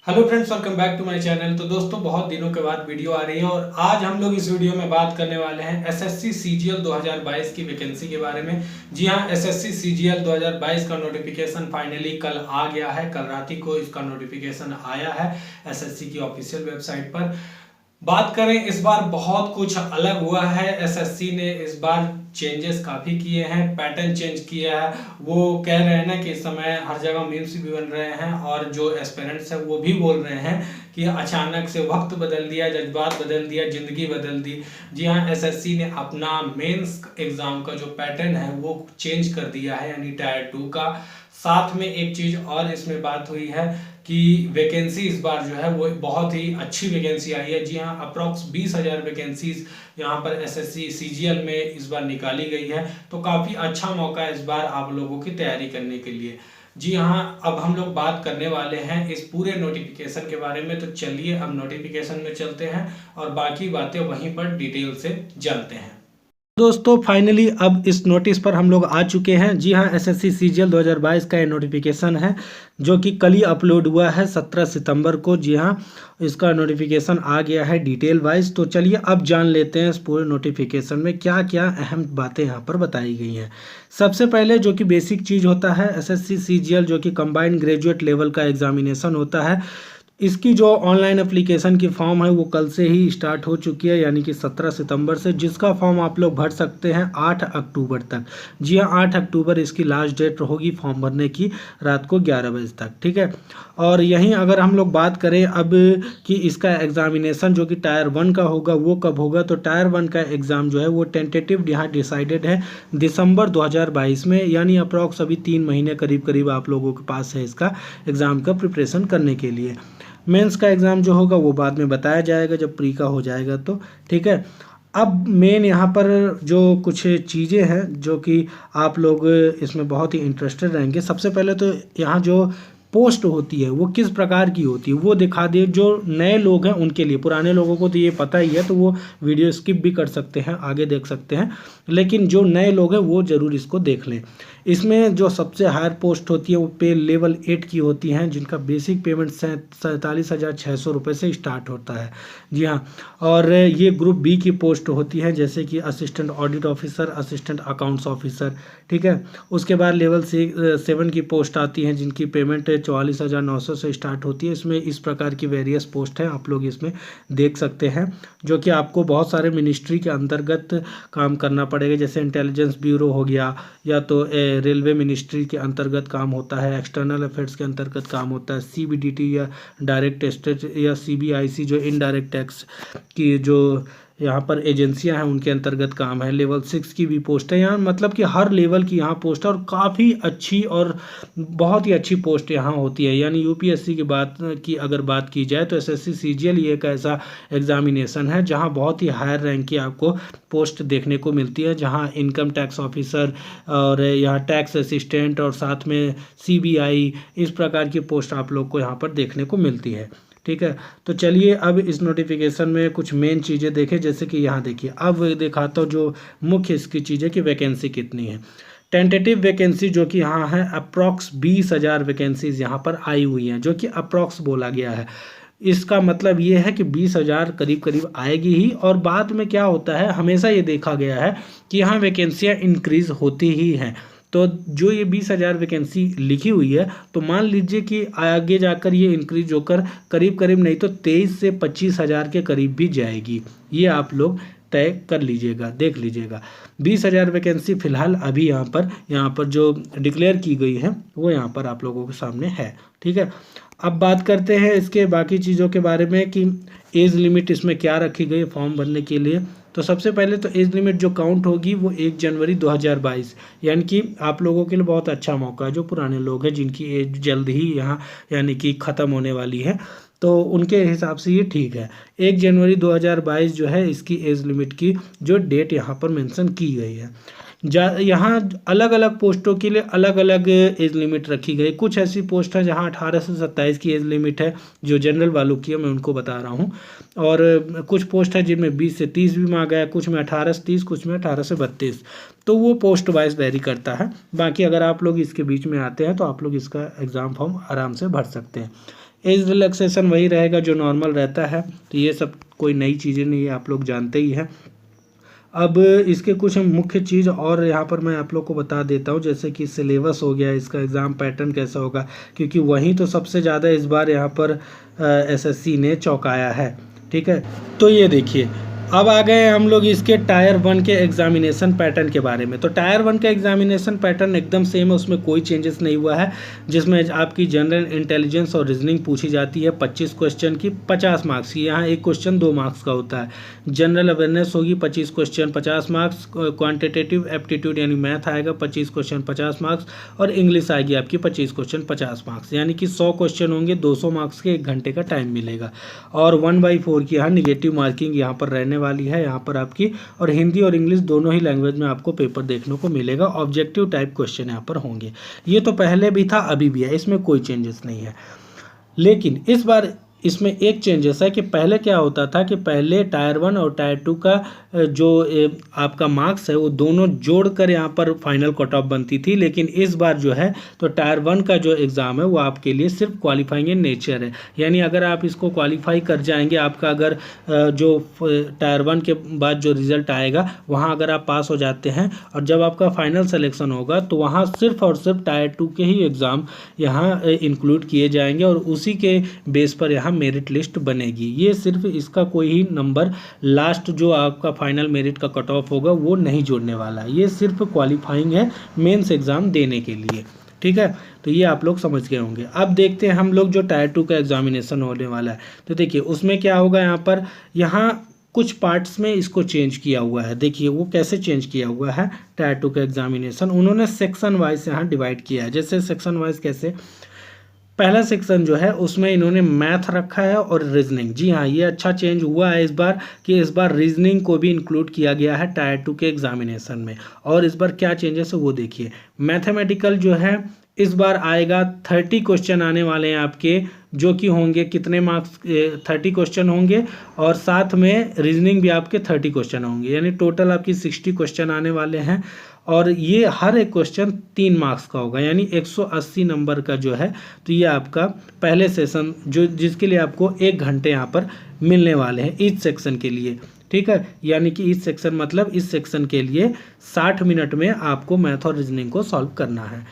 Hello friends, welcome back to my channel. तो दोस्तों, बहुत दिनों के बाद वीडियो आ रही है और आज हम लोग इस वीडियो में बात करने वाले हैं एसएससी सीजीएल 2022 की वैकेंसी के बारे में। जी हां, एसएससी सीजीएल 2022 का नोटिफिकेशन फाइनली कल आ गया है। कल रात ही को इसका नोटिफिकेशन आया है एसएससी की ऑफिशियल वेबसाइट पर। बात करें, इस बार बहुत कुछ अलग हुआ है। एसएससी ने इस बार चेंजेस काफ़ी किए हैं, पैटर्न चेंज किया है। वो कह रहे हैं ना कि इस समय हर जगह मीम्स भी बन रहे हैं और जो एस्पिरेंट्स हैं वो भी बोल रहे हैं कि अचानक से वक्त बदल दिया, जज्बात बदल दिया, ज़िंदगी बदल दी। जी हाँ, एसएससी ने अपना मेंस एग्ज़ाम का जो पैटर्न है वो चेंज कर दिया है, यानी टायर 2 का। साथ में एक चीज़ और इसमें बात हुई है कि वैकेंसी इस बार जो है वो बहुत ही अच्छी वैकेंसी आई है। जी हाँ, अप्रॉक्स 20,000 वैकेंसीज यहाँ पर एसएससी सीजीएल में इस बार निकाली गई है। तो काफ़ी अच्छा मौका है इस बार आप लोगों की तैयारी करने के लिए। जी हाँ, अब हम लोग बात करने वाले हैं इस पूरे नोटिफिकेशन के बारे में। तो चलिए अब नोटिफिकेशन में चलते हैं और बाकी बातें वहीं पर डिटेल से जानते हैं। दोस्तों, फाइनली अब इस नोटिस पर हम लोग आ चुके हैं। जी हाँ, एसएससी सीजीएल 2022 का ये नोटिफिकेशन है जो कि कल ही अपलोड हुआ है 17 सितंबर को। जी हाँ, इसका नोटिफिकेशन आ गया है डिटेल वाइज। तो चलिए अब जान लेते हैं इस पूरे नोटिफिकेशन में क्या क्या अहम बातें यहाँ पर बताई गई हैं। सबसे पहले जो कि बेसिक चीज़ होता है, एसएससी सीजीएल जो कि कंबाइंड ग्रेजुएट लेवल का एग्जामिनेशन होता है। इसकी जो ऑनलाइन एप्लीकेशन की फॉर्म है वो कल से ही स्टार्ट हो चुकी है, यानी कि 17 सितंबर से, जिसका फॉर्म आप लोग भर सकते हैं 8 अक्टूबर तक। जी हाँ, 8 अक्टूबर इसकी लास्ट डेट होगी फॉर्म भरने की, रात को 11 बजे तक। ठीक है। और यहीं अगर हम लोग बात करें अब कि इसका एग्जामिनेशन जो कि टायर 1 का होगा वो कब होगा, तो टायर 1 का एग्ज़ाम जो है वो टेंटेटिव यहाँ डिसाइडेड है दिसंबर 2022 में, यानी अप्रॉक्स अभी 3 महीने करीब करीब आप लोगों के पास है इसका एग्ज़ाम का प्रिपरेशन करने के लिए। मेंस का एग्ज़ाम जो होगा वो बाद में बताया जाएगा जब प्री का हो जाएगा तो। ठीक है। अब मेन यहाँ पर जो कुछ चीज़ें हैं जो कि आप लोग इसमें बहुत ही इंटरेस्टेड रहेंगे। सबसे पहले तो यहाँ जो पोस्ट होती है वो किस प्रकार की होती है वो दिखा दिए। जो नए लोग हैं उनके लिए, पुराने लोगों को तो ये पता ही है तो वो वीडियो स्किप भी कर सकते हैं, आगे देख सकते हैं, लेकिन जो नए लोग हैं वो ज़रूर इसको देख लें। इसमें जो सबसे हायर पोस्ट होती है वो पे लेवल 8 की होती हैं, जिनका बेसिक पेमेंट 47,600 रुपये से स्टार्ट होता है। जी हाँ, और ये ग्रुप बी की पोस्ट होती है, जैसे कि assistant audit officer, assistant accounts officer. ठीक है। उसके बाद लेवल 7 की पोस्ट आती हैं जिनकी पेमेंट 44,900 से स्टार्ट होती है। इसमें इस प्रकार की वेरियस पोस्ट हैं, आप लोग इसमें देख सकते हैं, जो कि आपको बहुत सारे मिनिस्ट्री के अंतर्गत काम करना पड़ेगा, जैसे इंटेलिजेंस ब्यूरो हो गया, या तो रेलवे मिनिस्ट्री के अंतर्गत काम होता है, एक्सटर्नल अफेयर्स के अंतर्गत काम होता है, सीबीडीटी या डायरेक्ट टेस्टेज, या सीबीआईसी जो इनडायरेक्ट टैक्स की जो यहाँ पर एजेंसियां हैं उनके अंतर्गत काम है। लेवल 6 की भी पोस्ट है यहाँ, मतलब कि हर लेवल की यहाँ पोस्ट है और काफ़ी अच्छी और बहुत ही अच्छी पोस्ट यहाँ होती है। यानी यूपीएससी की बात की अगर बात की जाए तो एसएससी सीजीएल ये एक ऐसा एग्जामिनेशन है जहाँ बहुत ही हायर रैंक की आपको पोस्ट देखने को मिलती है, जहाँ इनकम टैक्स ऑफिसर और यहाँ टैक्स असिस्टेंट और साथ में सीबीआई, इस प्रकार की पोस्ट आप लोग को यहाँ पर देखने को मिलती है। ठीक है। तो चलिए अब इस नोटिफिकेशन में कुछ मेन चीज़ें देखें, जैसे कि यहाँ देखिए, अब दिखाता हूँ जो मुख्य इसकी चीज़ें कि वैकेंसी कितनी है। टेंटेटिव वैकेंसी जो कि यहाँ है अप्रॉक्स 20,000 वैकेंसीज यहाँ पर आई हुई हैं, जो कि अप्रॉक्स बोला गया है। इसका मतलब ये है कि 20,000 करीब करीब आएगी ही। और बाद में क्या होता है, हमेशा ये देखा गया है कि यहाँ वैकेंसियाँ इंक्रीज़ होती ही हैं। तो जो ये 20,000 वैकेंसी लिखी हुई है, तो मान लीजिए कि आगे जाकर ये इंक्रीज होकर करीब करीब नहीं तो 23 से 25,000 के करीब भी जाएगी। ये आप लोग तय कर लीजिएगा, देख लीजिएगा। 20,000 वैकेंसी फिलहाल अभी यहाँ पर जो डिक्लेयर की गई है वो यहाँ पर आप लोगों के सामने है। ठीक है। अब बात करते हैं इसके बाकी चीज़ों के बारे में कि एज लिमिट इसमें क्या रखी गई फॉर्म भरने के लिए। तो सबसे पहले तो एज लिमिट जो काउंट होगी वो 1 जनवरी 2022, यानी कि आप लोगों के लिए बहुत अच्छा मौका है। जो पुराने लोग हैं जिनकी एज जल्द ही यहाँ यानी कि ख़त्म होने वाली है, तो उनके हिसाब से ये ठीक है। 1 जनवरी 2022 जो है इसकी एज लिमिट की जो डेट यहाँ पर मेंशन की गई है। यहाँ अलग अलग पोस्टों के लिए अलग अलग एज लिमिट रखी गई। कुछ ऐसी पोस्ट है जहाँ 18 से 27 की एज लिमिट है, जो जनरल वालों की है, मैं उनको बता रहा हूँ। और कुछ पोस्ट है जिनमें 20 से 30 भी मांगा है, कुछ में 18 से 30, कुछ में 18 से 32। तो वो पोस्ट वाइज वेरी करता है। बाकी अगर आप लोग इसके बीच में आते हैं तो आप लोग इसका एग्ज़ाम फॉर्म आराम से भर सकते हैं। एज रिलैक्सेशन वही रहेगा जो नॉर्मल रहता है, तो ये सब कोई नई चीज़ें नहीं है, आप लोग जानते ही हैं। अब इसके कुछ मुख्य चीज़ और यहाँ पर मैं आप लोग को बता देता हूँ, जैसे कि सिलेबस हो गया, इसका एग्ज़ाम पैटर्न कैसा होगा, क्योंकि वहीं तो सबसे ज़्यादा इस बार यहाँ पर एसएससी ने चौंकाया है। ठीक है, तो ये देखिए अब आ गए हम लोग इसके टायर 1 के एग्जामिनेशन पैटर्न के बारे में। तो टायर 1 का एग्जामिनेशन पैटर्न एकदम सेम है, उसमें कोई चेंजेस नहीं हुआ है, जिसमें आपकी जनरल इंटेलिजेंस और रीजनिंग पूछी जाती है 25 क्वेश्चन की 50 मार्क्स की। यहाँ एक क्वेश्चन 2 मार्क्स का होता है। जनरल अवेयरनेस होगी 25 क्वेश्चन 50 मार्क्स, क्वान्टिटेटिव एप्टीट्यूड यानी मैथ आएगा 25 क्वेश्चन 50 मार्क्स, और इंग्लिश आएगी आपकी 25 क्वेश्चन 50 मार्क्स, यानी कि 100 क्वेश्चन होंगे, 200 मार्क्स के, 1 घंटे का टाइम मिलेगा। और 1/4 की यहाँ निगेटिव मार्किंग यहाँ पर रहने वाली है यहाँ पर आपकी, और हिंदी और इंग्लिश दोनों ही लैंग्वेज में आपको पेपर देखने को मिलेगा। ऑब्जेक्टिव टाइप क्वेश्चन यहाँ पर होंगे। ये तो पहले भी था, अभी भी है, इसमें कोई चेंजेस नहीं है। लेकिन इस बार इसमें एक चेंजेस है कि पहले क्या होता था कि पहले टायर 1 और टायर 2 का जो आपका मार्क्स है वो दोनों जोड़कर यहाँ पर फाइनल कट ऑफ बनती थी, लेकिन इस बार जो है तो टायर 1 का जो एग्ज़ाम है वो आपके लिए सिर्फ क्वालिफाइंग इन नेचर है, यानी अगर आप इसको क्वालिफाई कर जाएंगे, आपका अगर जो टायर 1 के बाद जो रिज़ल्ट आएगा वहाँ अगर आप पास हो जाते हैं और जब आपका फाइनल सिलेक्शन होगा तो वहाँ सिर्फ और सिर्फ टायर 2 के ही एग्ज़ाम यहाँ इंक्लूड किए जाएंगे और उसी के बेस पर यहाँ मेरिट लिस्ट बनेगी। ये सिर्फ इसका कोई ही नंबर लास्ट जो आपका फाइनल मेरिट का कट ऑफ होगा वो नहीं जोड़ने वाला है, ये सिर्फ क्वालिफाइंग है मेंस एग्ज़ाम देने के लिए। ठीक है, तो ये आप लोग समझ गए होंगे। अब देखते हैं हम लोग जो टायर 2 का एग्जामिनेशन होने वाला है, तो देखिए उसमें क्या होगा। यहाँ कुछ पार्ट्स में इसको चेंज किया हुआ है। देखिए वो कैसे चेंज किया हुआ है टायर 2 का एग्जामिनेशन, उन्होंने सेक्शन वाइज यहाँ डिवाइड किया है। जैसे सेक्शन वाइज कैसे, पहला सेक्शन जो है उसमें इन्होंने मैथ रखा है और रीजनिंग। जी हाँ, ये अच्छा चेंज हुआ है इस बार कि इस बार रीजनिंग को भी इंक्लूड किया गया है टायर 2 के एग्जामिनेशन में। और इस बार क्या चेंजेस है वो देखिए। मैथमेटिकल जो है इस बार आएगा 30 क्वेश्चन आने वाले हैं आपके, जो कि होंगे कितने मार्क्स, 30 क्वेश्चन होंगे, और साथ में रीजनिंग भी आपके 30 क्वेश्चन होंगे, यानी टोटल आपकी 60 क्वेश्चन आने वाले हैं। और ये हर एक क्वेश्चन 3 मार्क्स का होगा, यानी 180 नंबर का जो है। तो ये आपका पहले सेशन जो जिसके लिए आपको 1 घंटे यहाँ पर मिलने वाले हैं इस सेक्शन के लिए। ठीक है, यानी कि इस सेक्शन मतलब इस सेक्शन के लिए 60 मिनट में आपको मैथ और रीजनिंग को सॉल्व करना है।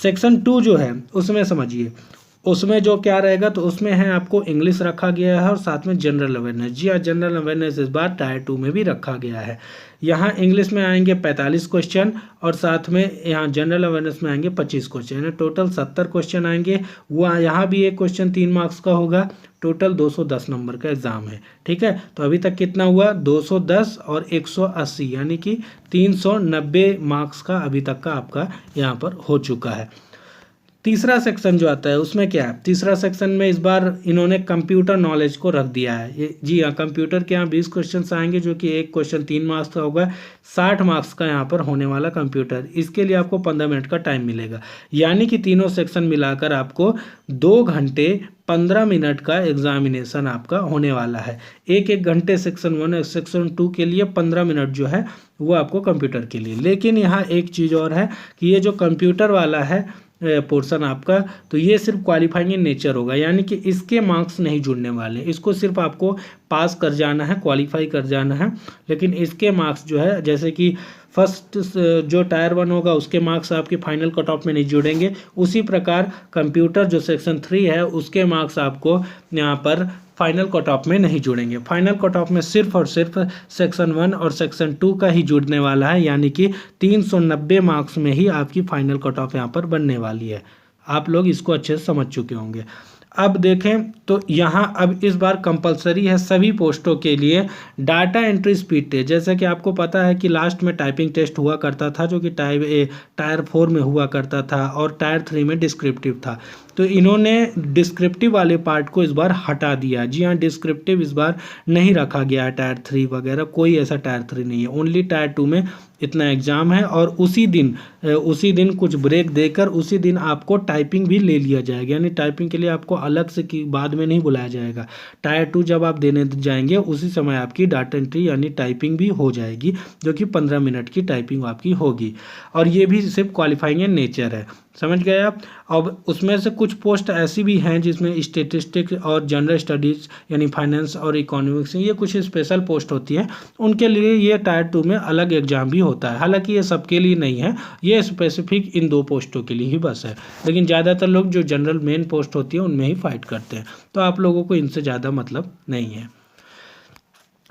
सेक्शन 2 जो है उसमें समझिए, उसमें जो क्या रहेगा, तो उसमें है आपको इंग्लिश रखा गया है और साथ में जनरल अवेयरनेस। जी हाँ, जनरल अवेयरनेस इस बार टायर 2 में भी रखा गया है। यहाँ इंग्लिश में आएंगे 45 क्वेश्चन और साथ में यहाँ जनरल अवेयरनेस में आएंगे 25 क्वेश्चन, यानी टोटल 70 क्वेश्चन आएंगे। वो यहाँ भी एक क्वेश्चन 3 मार्क्स का होगा। टोटल 210 नंबर का एग्जाम है। ठीक है, तो अभी तक कितना हुआ, 210 और 180, यानी कि 390 मार्क्स का अभी तक का आपका यहाँ पर हो चुका है। तीसरा सेक्शन जो आता है उसमें क्या है, तीसरा सेक्शन में इस बार इन्होंने कंप्यूटर नॉलेज को रख दिया है। जी हाँ, कंप्यूटर के यहाँ 20 क्वेश्चन आएंगे, जो कि एक क्वेश्चन 3 मार्क्स का होगा। 60 मार्क्स का यहाँ पर होने वाला कंप्यूटर, इसके लिए आपको 15 मिनट का टाइम मिलेगा, यानी कि तीनों सेक्शन मिलाकर आपको 2 घंटे 15 मिनट का एग्जामिनेशन आपका होने वाला है। एक घंटे सेक्शन 1 और सेक्शन 2 के लिए, 15 मिनट जो है वो आपको कंप्यूटर के लिए। लेकिन यहाँ एक चीज़ और है कि ये जो कंप्यूटर वाला है पोर्शन आपका, तो ये सिर्फ क्वालिफाइंग इन नेचर होगा, यानी कि इसके मार्क्स नहीं जुड़ने वाले। इसको सिर्फ आपको पास कर जाना है, क्वालिफाई कर जाना है, लेकिन इसके मार्क्स जो है, जैसे कि फर्स्ट जो टायर 1 होगा उसके मार्क्स आपके फाइनल कट ऑफ में नहीं जुड़ेंगे, उसी प्रकार कंप्यूटर जो सेक्शन 3 है उसके मार्क्स आपको यहाँ पर फाइनल कट ऑफ में नहीं जुड़ेंगे। फाइनल कट ऑफ में सिर्फ और सिर्फ सेक्शन 1 और सेक्शन 2 का ही जुड़ने वाला है, यानी कि 390 मार्क्स में ही आपकी फाइनल कट ऑफ यहाँ पर बनने वाली है। आप लोग इसको अच्छे से समझ चुके होंगे। अब देखें तो यहाँ अब इस बार कंपलसरी है सभी पोस्टों के लिए डाटा एंट्री स्पीड टेस्ट। जैसे कि आपको पता है कि लास्ट में टाइपिंग टेस्ट हुआ करता था, जो कि टायर 4 में हुआ करता था और टायर 3 में डिस्क्रिप्टिव था। तो इन्होंने डिस्क्रिप्टिव वाले पार्ट को इस बार हटा दिया। जी हाँ, डिस्क्रिप्टिव इस बार नहीं रखा गया है, टायर 3 वगैरह कोई ऐसा टायर 3 नहीं है, ओनली टायर 2 में इतना एग्जाम है। और उसी दिन कुछ ब्रेक देकर उसी दिन आपको टाइपिंग भी ले लिया जाएगा, यानी टाइपिंग के लिए आपको अलग से कि बाद में नहीं बुलाया जाएगा। टायर 2 जब आप देने जाएंगे उसी समय आपकी डाटा एंट्री यानी टाइपिंग भी हो जाएगी, जो कि 15 मिनट की टाइपिंग आपकी होगी। और ये भी सिर्फ क्वालिफाइंग इन नेचर है। समझ गए आप। अब उसमें से कुछ पोस्ट ऐसी भी हैं जिसमें स्टेटिस्टिक्स और जनरल स्टडीज़ यानी फाइनेंस और इकोनॉमिक्स, ये कुछ स्पेशल पोस्ट होती है, उनके लिए ये टायर 2 में अलग एग्जाम भी होता है। हालांकि ये सबके लिए नहीं है, ये स्पेसिफिक इन 2 पोस्टों के लिए ही बस है, लेकिन ज़्यादातर लोग जो जनरल मेन पोस्ट होती है उनमें ही फाइट करते हैं, तो आप लोगों को इनसे ज़्यादा मतलब नहीं है।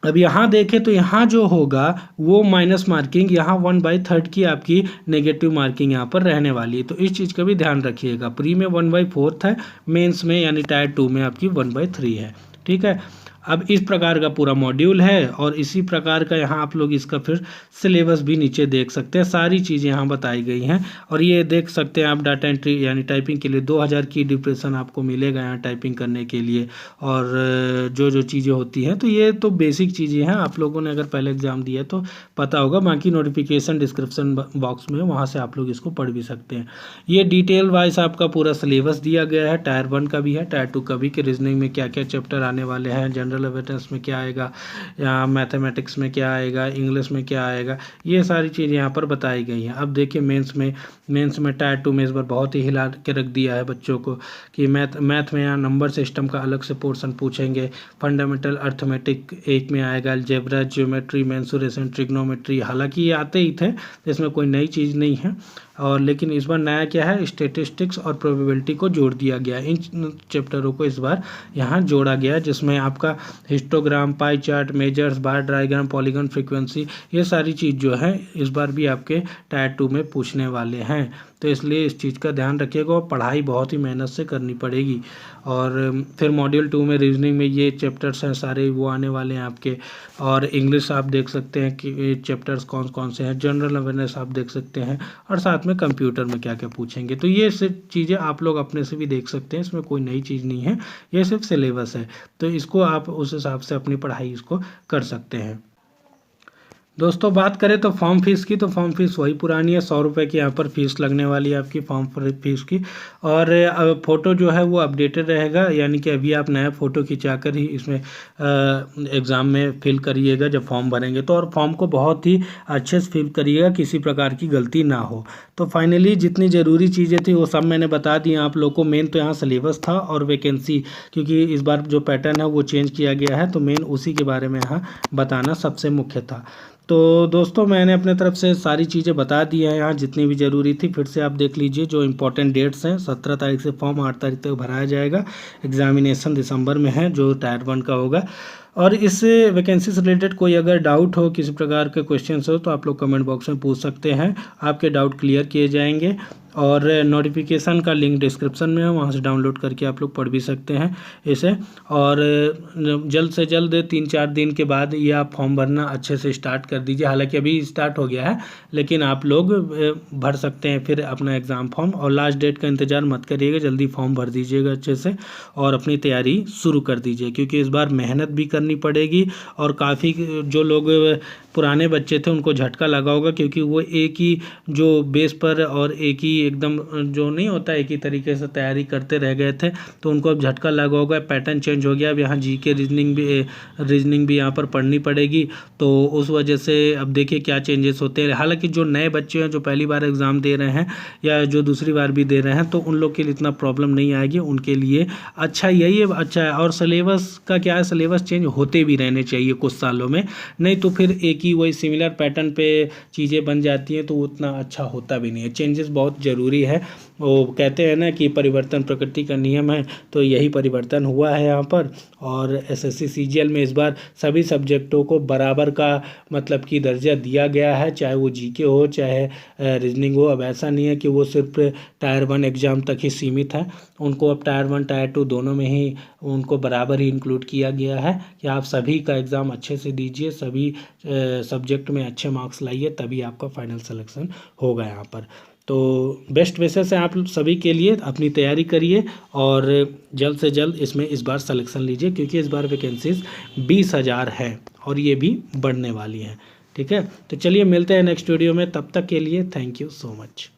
अब यहाँ देखें तो यहाँ जो होगा वो माइनस मार्किंग, यहाँ 1/3 की आपकी नेगेटिव मार्किंग यहाँ पर रहने वाली है, तो इस चीज़ का भी ध्यान रखिएगा। प्री में 1/4 है, मेंस में यानी टायर 2 में आपकी 1/3 है, ठीक है। अब इस प्रकार का पूरा मॉड्यूल है और इसी प्रकार का यहाँ आप लोग इसका फिर सिलेबस भी नीचे देख सकते हैं, सारी चीज़ें यहाँ बताई गई हैं। और ये देख सकते हैं आप डाटा एंट्री यानी टाइपिंग के लिए 2000 की डिप्रेशन आपको मिलेगा यहाँ टाइपिंग करने के लिए, और जो जो चीज़ें होती हैं, तो ये तो बेसिक चीज़ें हैं, आप लोगों ने अगर पहले एग्जाम दिया तो पता होगा। बाकी नोटिफिकेशन डिस्क्रिप्शन बॉक्स में, वहाँ से आप लोग इसको पढ़ भी सकते हैं। ये डिटेल वाइज आपका पूरा सिलेबस दिया गया है, टायर 1 का भी है, टायर 2 का भी, कि रीजनिंग में क्या क्या चैप्टर आने वाले हैं, जनरल अवेयरनेस में क्या आएगा, या मैथमेटिक्स में क्या आएगा, इंग्लिश में क्या आएगा, ये सारी चीज़ें यहाँ पर बताई गई हैं। अब देखिए मेंस में टायर 2 में इस बार बहुत ही हिला के रख दिया है बच्चों को कि मैथ में यहाँ नंबर सिस्टम का अलग से पोर्शन पूछेंगे, फंडामेंटल अर्थमेटिक एक में आएगा, अलजेब्रा, ज्योमेट्री, मेंसुरेशन, ट्रिग्नोमेट्री, हालांकि ये आते ही थे, इसमें कोई नई चीज़ नहीं है। और लेकिन इस बार नया क्या है, स्टैटिस्टिक्स और प्रोबेबिलिटी को जोड़ दिया गया, इन चैप्टरों को इस बार यहाँ जोड़ा गया, जिसमें आपका हिस्टोग्राम, पाई चार्ट, मेजर्स, बार डायग्राम, पॉलीगन, फ्रीक्वेंसी, ये सारी चीज़ जो है इस बार भी आपके टायर 2 में पूछने वाले हैं, तो इसलिए इस चीज़ का ध्यान रखिएगा और पढ़ाई बहुत ही मेहनत से करनी पड़ेगी। और फिर मॉड्यूल 2 में रीजनिंग में ये चैप्टर्स हैं सारे, वो आने वाले हैं आपके। और इंग्लिश आप देख सकते हैं कि चैप्टर्स कौन कौन से हैं, जनरल अवेयरनेस आप देख सकते हैं, और साथ में कंप्यूटर में क्या क्या पूछेंगे, तो ये सिर्फ चीज़ें आप लोग अपने से भी देख सकते हैं, इसमें कोई नई चीज़ नहीं है, ये सिर्फ सिलेबस है, तो इसको आप उस हिसाब से अपनी पढ़ाई इसको कर सकते हैं। दोस्तों बात करें तो फॉर्म फीस की, तो फॉर्म फीस वही पुरानी है, 100 रुपये की यहाँ पर फीस लगने वाली है आपकी फॉर्म फीस की। और फ़ोटो जो है वो अपडेटेड रहेगा, यानी कि अभी आप नया फ़ोटो खिंचा कर ही इसमें एग्ज़ाम में फिल करिएगा जब फॉर्म भरेंगे तो, और फॉर्म को बहुत ही अच्छे से फिल करिएगा, किसी प्रकार की गलती ना हो। तो फाइनली जितनी ज़रूरी चीज़ें थी वो सब मैंने बता दी आप लोग को। मेन तो यहाँ सिलेबस था और वैकेंसी, क्योंकि इस बार जो पैटर्न है वो चेंज किया गया है, तो मेन उसी के बारे में यहाँ बताना सबसे मुख्य था। तो दोस्तों मैंने अपने तरफ से सारी चीज़ें बता दी हैं यहाँ, जितनी भी ज़रूरी थी। फिर से आप देख लीजिए जो इम्पोर्टेंट डेट्स हैं, 17 तारीख से फॉर्म 8 तारीख तक भराया जाएगा, एग्जामिनेशन दिसंबर में है जो टायर 1 का होगा। और इस वैकेंसी से रिलेटेड कोई अगर डाउट हो, किसी प्रकार के क्वेश्चंस हो, तो आप लोग कमेंट बॉक्स में पूछ सकते हैं, आपके डाउट क्लियर किए जाएंगे। और नोटिफिकेशन का लिंक डिस्क्रिप्शन में है, वहाँ से डाउनलोड करके आप लोग पढ़ भी सकते हैं इसे। और जल्द से जल्द 3-4 दिन के बाद ये आप फॉर्म भरना अच्छे से स्टार्ट कर दीजिए, हालांकि अभी स्टार्ट हो गया है, लेकिन आप लोग भर सकते हैं फिर अपना एग्ज़ाम फॉर्म। और लास्ट डेट का इंतज़ार मत करिएगा, जल्दी फॉर्म भर दीजिएगा अच्छे से और अपनी तैयारी शुरू कर दीजिए, क्योंकि इस बार मेहनत भी करनी पड़ेगी। और काफ़ी जो लोग पुराने बच्चे थे उनको झटका लगा होगा, क्योंकि वो एक ही जो बेस पर और एक ही एकदम जो नहीं होता एक ही तरीके से तैयारी करते रह गए थे, तो उनको अब झटका लगा होगा, पैटर्न चेंज हो गया। अब यहाँ जीके रीजनिंग भी यहाँ पर पढ़नी पड़ेगी, तो उस वजह से अब देखिए क्या चेंजेस होते हैं। हालांकि जो नए बच्चे हैं जो पहली बार एग्ज़ाम दे रहे हैं या जो दूसरी बार भी दे रहे हैं, तो उन लोग के लिए इतना प्रॉब्लम नहीं आएगी, उनके लिए अच्छा यही है, अच्छा है। और सिलेबस का क्या है, सिलेबस चेंज होते भी रहने चाहिए कुछ सालों में, नहीं तो फिर एक ही वही सिमिलर पैटर्न पे चीज़ें बन जाती हैं, तो उतना अच्छा होता भी नहीं है। चेंजेस बहुत ज़रूरी है, वो कहते हैं ना कि परिवर्तन प्रकृति का नियम है, तो यही परिवर्तन हुआ है यहाँ पर। और एसएससी सीजीएल में इस बार सभी सब्जेक्टों को बराबर का मतलब कि दर्जा दिया गया है, चाहे वो जीके हो चाहे रीजनिंग हो। अब ऐसा नहीं है कि वो सिर्फ टायर 1 एग्ज़ाम तक ही सीमित है, उनको अब टायर 1 टायर 2 दोनों में ही उनको बराबर ही इंक्लूड किया गया है कि आप सभी का एग्ज़ाम अच्छे से दीजिए, सभी सब्जेक्ट में अच्छे मार्क्स लाइए, तभी आपका फाइनल सिलेक्शन होगा यहाँ पर। तो बेस्ट विशेस है आप सभी के लिए, अपनी तैयारी करिए और जल्द से जल्द इसमें इस बार सिलेक्शन लीजिए, क्योंकि इस बार वैकेंसीज 20,000 है और ये भी बढ़ने वाली हैं। ठीक है, तो चलिए मिलते हैं नेक्स्ट वीडियो में, तब तक के लिए थैंक यू सो मच।